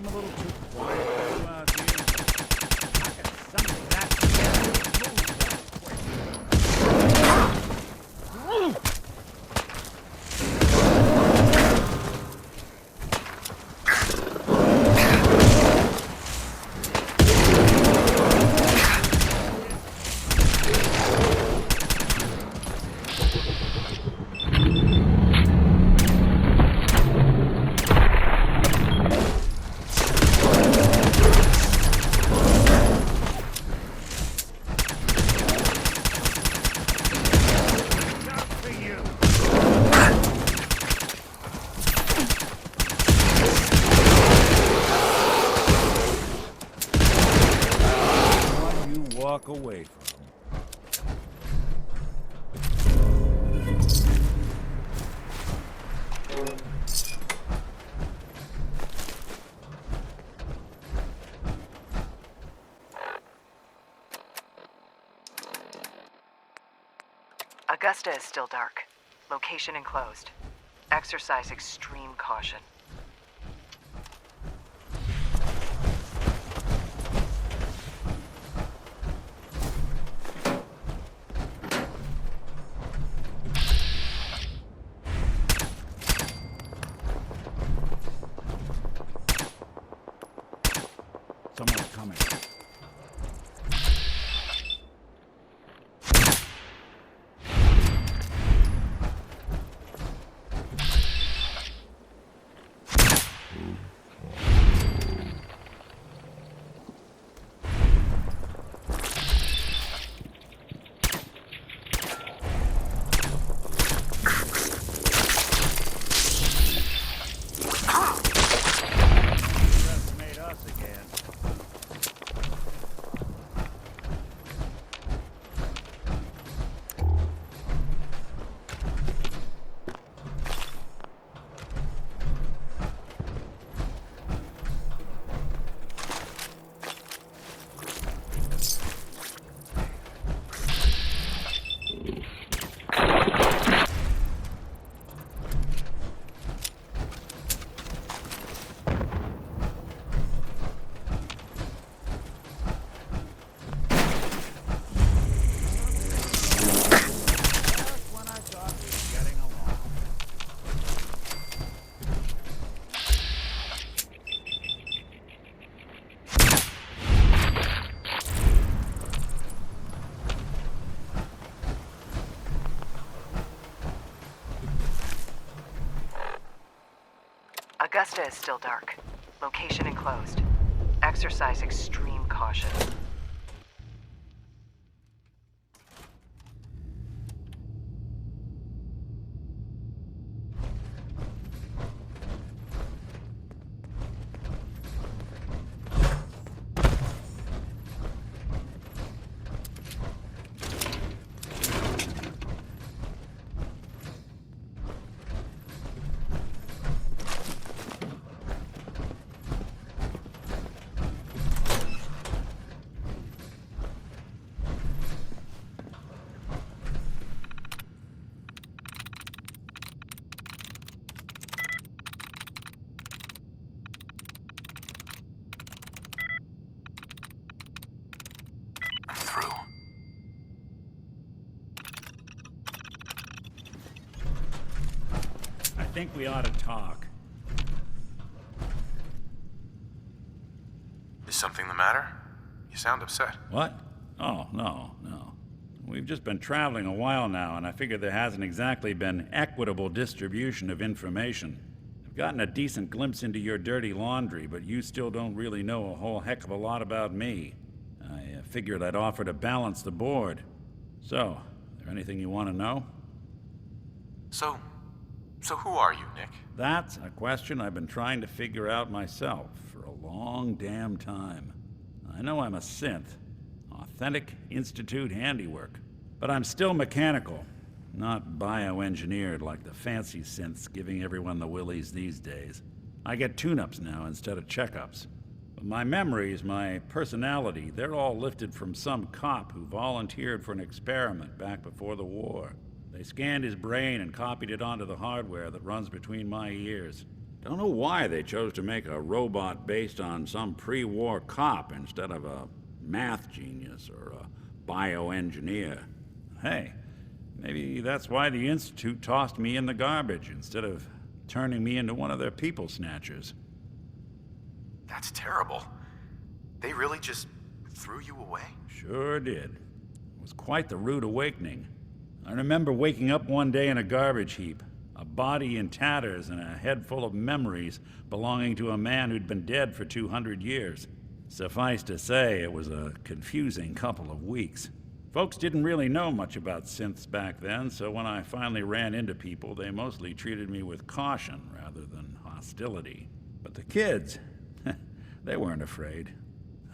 seem a little too quiet for you out here. How can something that scary move that quick? Walk away from. Augusta is still dark. Location enclosed. Exercise extreme caution. Someone's coming. Underestimate us again. When I thought we were getting along. Augusta is still dark. Location enclosed. Exercise extreme caution. I think we ought to talk. Is something the matter? You sound upset. What? Oh, no. We've just been traveling a while now, and I figure there hasn't exactly been equitable distribution of information. I've gotten a decent glimpse into your dirty laundry, but you still don't really know a whole heck of a lot about me. I figured I'd offer to balance the board. So, is there anything you want to know? So who are you, Nick? That's a question I've been trying to figure out myself for a long damn time. I know I'm a synth. Authentic Institute handiwork. But I'm still mechanical, not bioengineered like the fancy synths giving everyone the willies these days. I get tune-ups now instead of checkups. But my memories, my personality, they're all lifted from some cop who volunteered for an experiment back before the war. They scanned his brain and copied it onto the hardware that runs between my ears. Don't know why they chose to make a robot based on some pre-war cop instead of a math genius or a bioengineer. Hey, maybe that's why the Institute tossed me in the garbage instead of turning me into one of their people snatchers. That's terrible. They really just threw you away? Sure did. It was quite the rude awakening. I remember waking up one day in a garbage heap, a body in tatters and a head full of memories belonging to a man who'd been dead for 200 years. Suffice to say, it was a confusing couple of weeks. Folks didn't really know much about synths back then, so when I finally ran into people, they mostly treated me with caution rather than hostility. But the kids, they weren't afraid.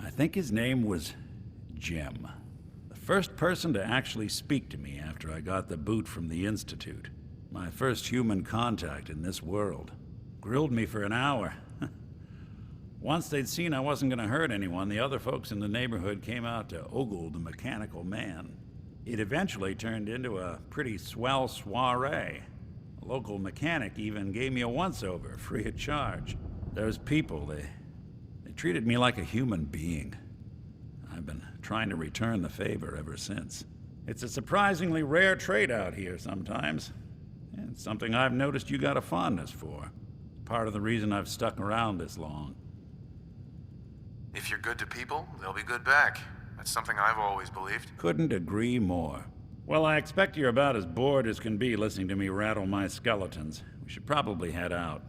I think his name was Jim. The first person to actually speak to me after I got the boot from the Institute. My first human contact in this world. Grilled me for an hour. Once they'd seen I wasn't going to hurt anyone, the other folks in the neighborhood came out to ogle the mechanical man. It eventually turned into a pretty swell soiree. A local mechanic even gave me a once-over, free of charge. Those people, they treated me like a human being. I've been trying to return the favor ever since. It's a surprisingly rare trait out here sometimes. And it's something I've noticed you got a fondness for. Part of the reason I've stuck around this long. If you're good to people, they'll be good back. That's something I've always believed. Couldn't agree more. Well, I expect you're about as bored as can be listening to me rattle my skeletons. We should probably head out.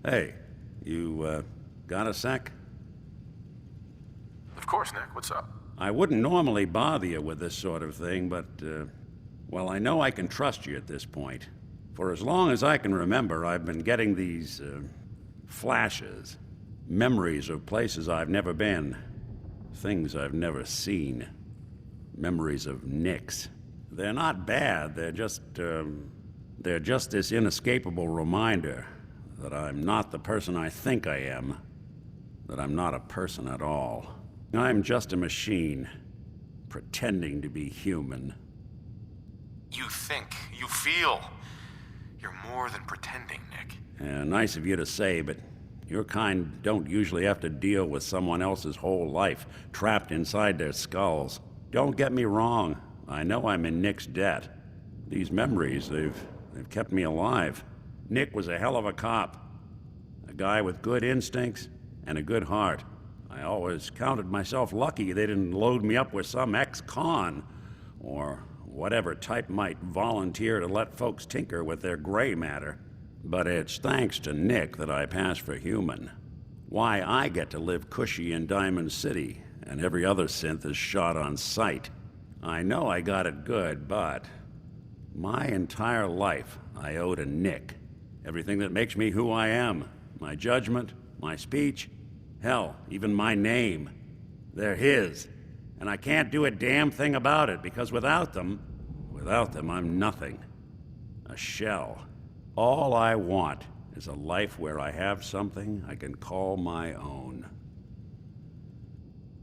Hey, you, got a sec? Of course, Nick. What's up? I wouldn't normally bother you with this sort of thing, but, well, I know I can trust you at this point. For as long as I can remember, I've been getting these, flashes. Memories of places I've never been. Things I've never seen. Memories of Nicks. They're not bad, they're just this inescapable reminder that I'm not the person I think I am. That I'm not a person at all. I'm just a machine, pretending to be human. You think, you feel. You're more than pretending, Nick. Nice of you to say, but your kind don't usually have to deal with someone else's whole life trapped inside their skulls. Don't get me wrong, I know I'm in Nick's debt. These memories, they've kept me alive. Nick was a hell of a cop. A guy with good instincts and a good heart. I always counted myself lucky they didn't load me up with some ex-con, or whatever type might volunteer to let folks tinker with their gray matter. But it's thanks to Nick that I pass for human. Why I get to live cushy in Diamond City, and every other synth is shot on sight. I know I got it good, but my entire life I owe to Nick. Everything that makes me who I am. My judgment, my speech, hell, even my name. They're his. And I can't do a damn thing about it, because without them, I'm nothing. A shell. All I want is a life where I have something I can call my own.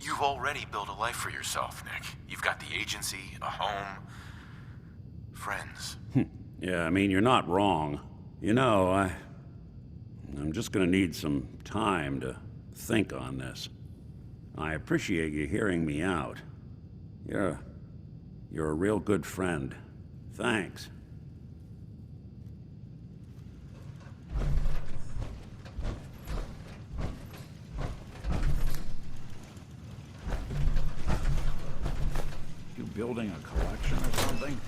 You've already built a life for yourself, Nick. You've got the agency, a home, friends. Yeah, I mean, you're not wrong. You know, I'm just gonna need some time to think on this. I appreciate you hearing me out. You're a real good friend. Thanks. You building a collection or something?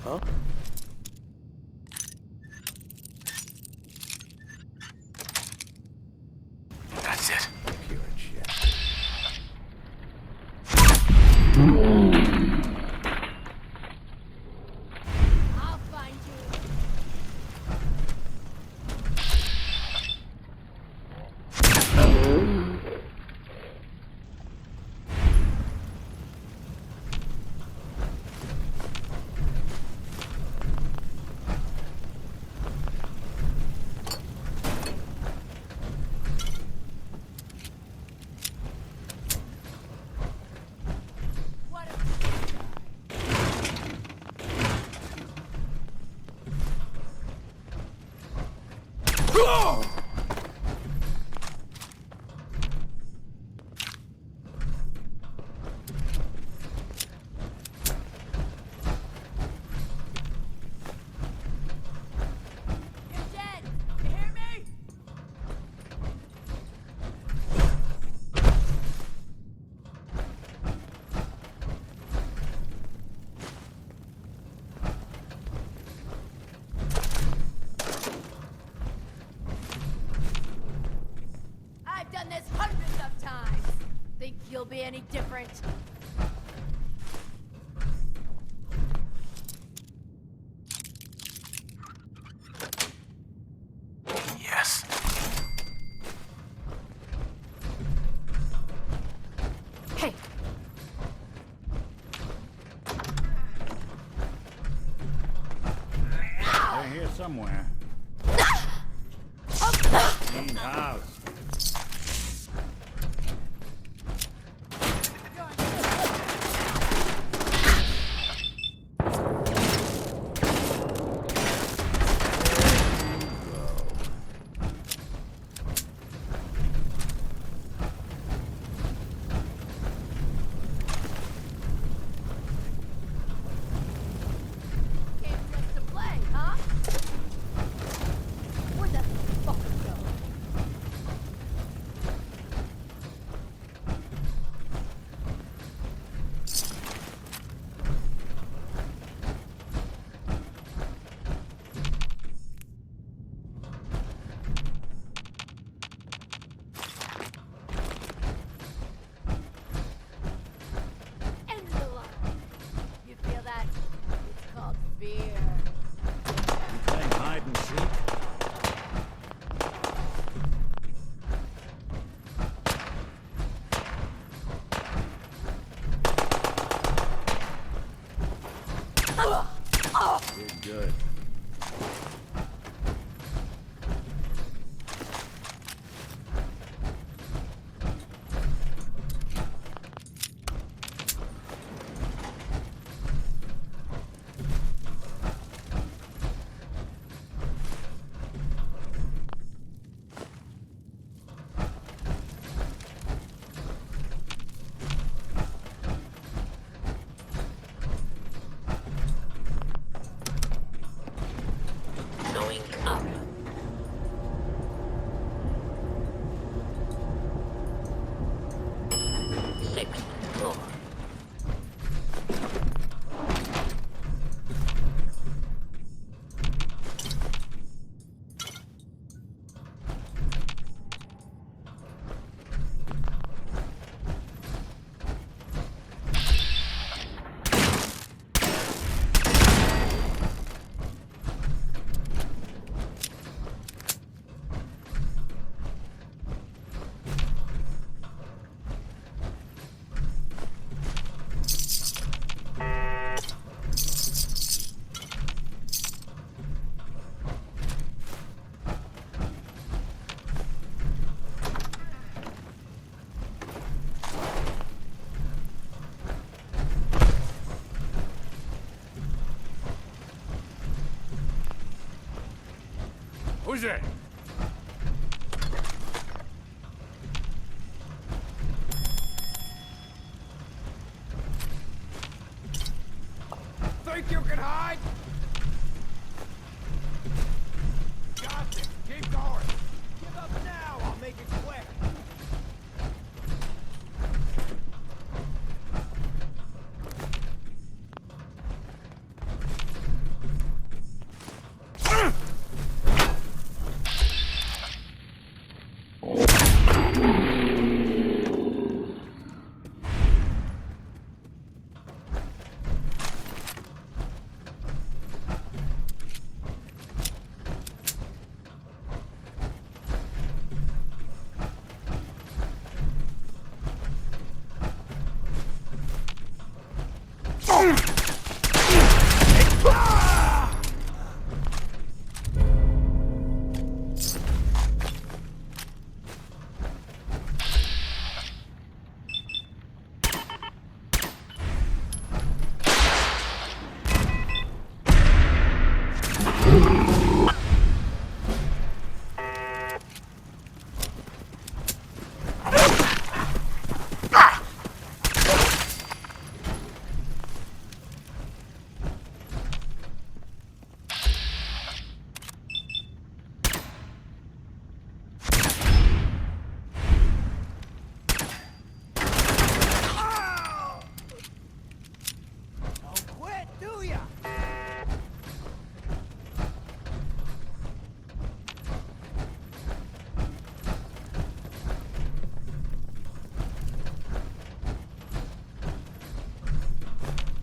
Huh? That's it. Pure shit. I'll find you. you'll be any different. Yes. Hey, They're here somewhere. Clean house. came just to play, huh? Where'd that fucker go? End of the line. You feel that? It's called fear. You playing hide and seek? Good, good. Going up. Sixth floor. Who's it? Think you can hide? Got it. Keep going. Give up now. I'll make it quick.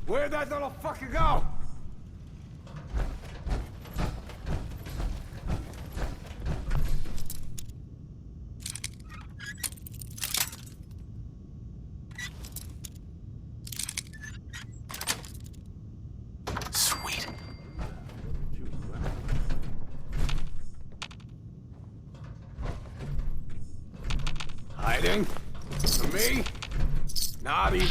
Where'd that little fucker go? Sweet. Hiding? From me? Not equal.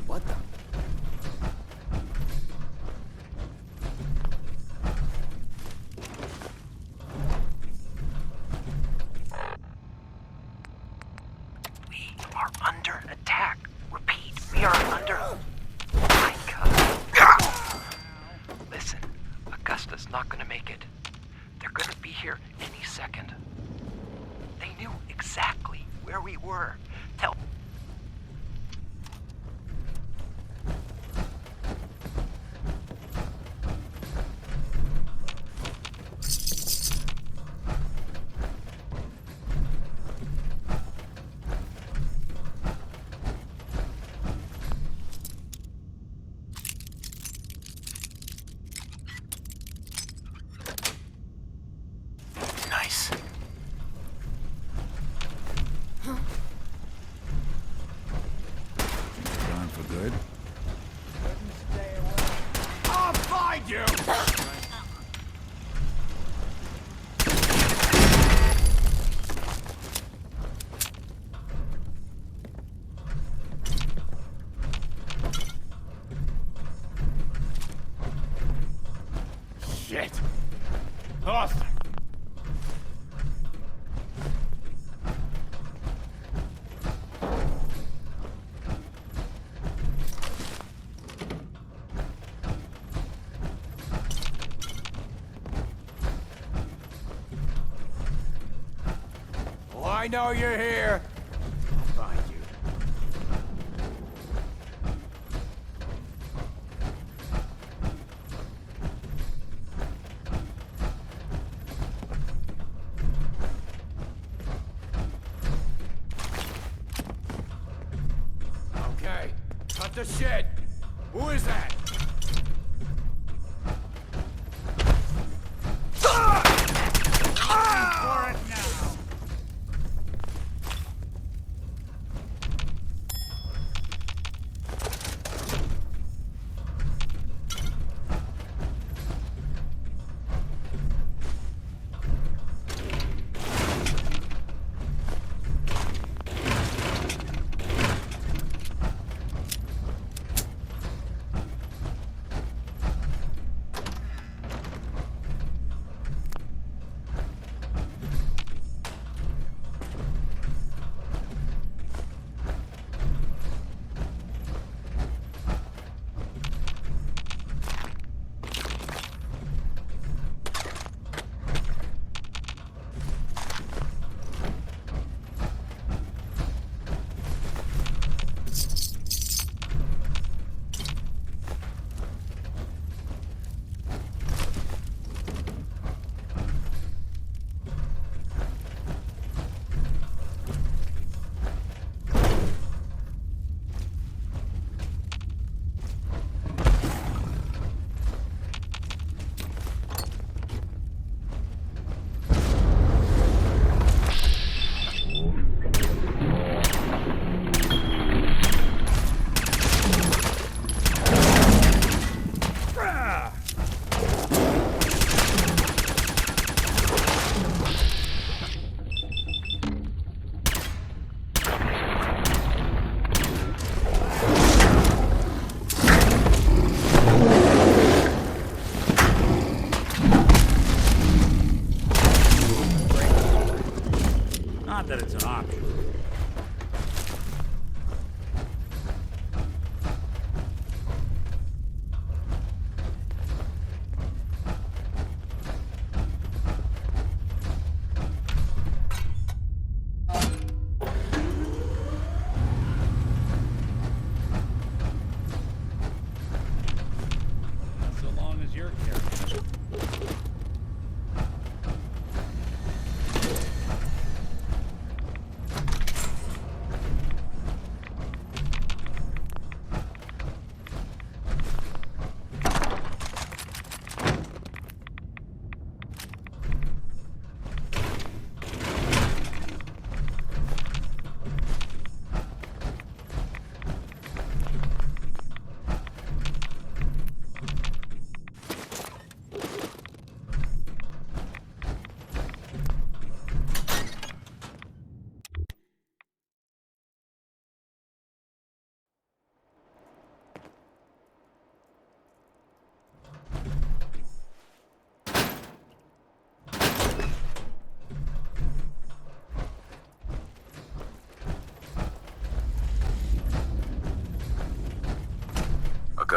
What the? We are under attack. Repeat, we are under... My God. Listen, Augusta's not gonna make it. They're gonna be here any second. They knew exactly where we were. Tell... Nice. Gone for good? I'll find you! Shit! Austin! Oh, I know you're here. I'll find you. Okay, cut the shit. Who is that? For it now.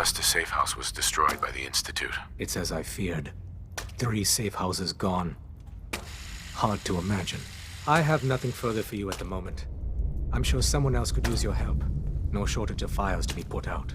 Augusta safe house was destroyed by the Institute. It's as I feared. 3 safe houses gone. Hard to imagine. I have nothing further for you at the moment. I'm sure someone else could use your help. No shortage of fires to be put out.